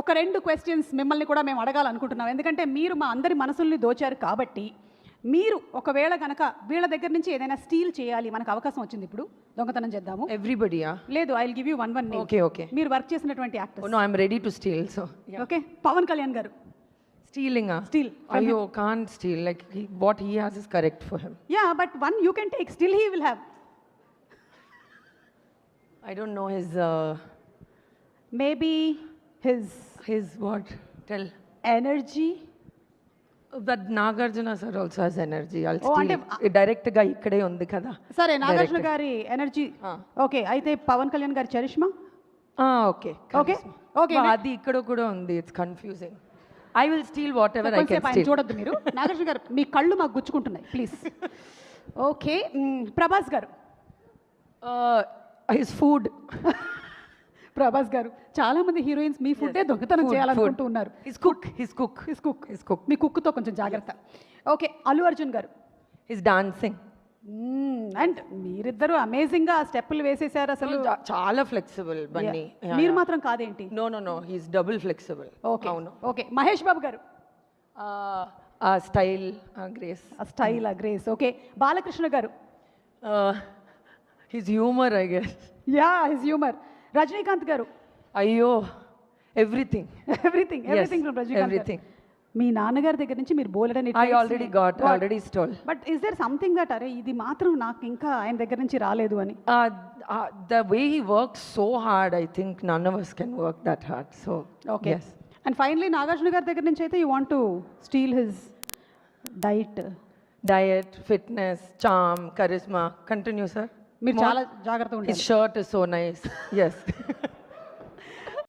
ఒక 2 క్వశ్చన్స్ మిమ్మల్ని కూడా మేము అడగాలనుకుంటున్నాం. ఎందుకంటే మీరు మా అందరి మనసుల్ని దోచారు కాబట్టి, మీరు ఒకవేళ గనక వీళ్ళ దగ్గర నుంచి ఏదైనా స్టీల్ చేయాలి, మనకు అవకాశం వచ్చింది ఇప్పుడు, దొంగతనం చేద్దాము. ఎవ్రీబడియా? లేదు, I will give you one name. Okay okay. మీరు వర్క్ చేసినటువంటి actor. No, I'm ready to steal. So okay, Pawan Kalyan garu. Stealing? Steal. Ayo, can't steal. Like, what he has is correct for him. Yeah, but one you can take. Still he will have. I don't know his... Maybe His what? Tell. energy. That Nagarjuna sir also has energy. I'll Oh, steal. Direct గా ఇక్కడే ఉంది కదా. సరే, నాగార్జున గారి energy. Okay, అయితే పవన్ కళ్యాణ్ గారి charisma. Okay okay okay. అది ఇక్కడ కూడా ఉంది. It's confusing. I will steel what ever I can కొంచెం స్టీల్. చూడొద్దు మీరు. నాగార్జున గారు, మీ కళ్ళు మాకు గుచ్చుకుంటున్నాయి, ప్లీజ్. ఓకే, ప్రభాస్ గారు. His food. ప్రభాస్ గారు, చాలా మంది హీరోయిన్స్ మీ ఫుడ్డే దొంగతనం చేయాలనుకుంటూ ఉన్నారు. His cook. మీ కుక్తో కొంచెం జాగ్రత్త. ఓకే, అల్లు అర్జున్ గారు. His dancing. అండ్ మీరిద్దరు అమేజింగ్ గా స్టెప్పులు వేసేసారు అసలు. చాలా ఫ్లెక్సిబుల్ బన్నీ. మీరు మాత్రం కాదేంటి? No he's double flexible. Okay అవును. ఓకే, మహేష్ బాబు గారు. Style, grace. Style, grace. Okay, Balakrishna గారు. His humour, I guess. Yeah, his humour. Rajinikanth గారు. అయ్యో, ఎవ్రీథింగ్ ఫ్రమ్ రజనీకాంత్. మీ నాన్నగారి దగ్గర నుంచి మీరు బోలెడని I already stole. But is there something that అరే ఇది మాత్రం నాకు ఇంకా ఆయన దగ్గర నుంచి రాలేదు అని? The way he works so hard, I think none of us can work that hard. So okay, yes. And finally Nagarjuna గారి దగ్గర నుంచి అయితే you want to steal his diet, fitness, charm, charisma. Continue, sir. మీరు చాలా జాగ్రత్తగా ఉండాలి. His shirt is so nice. Yes.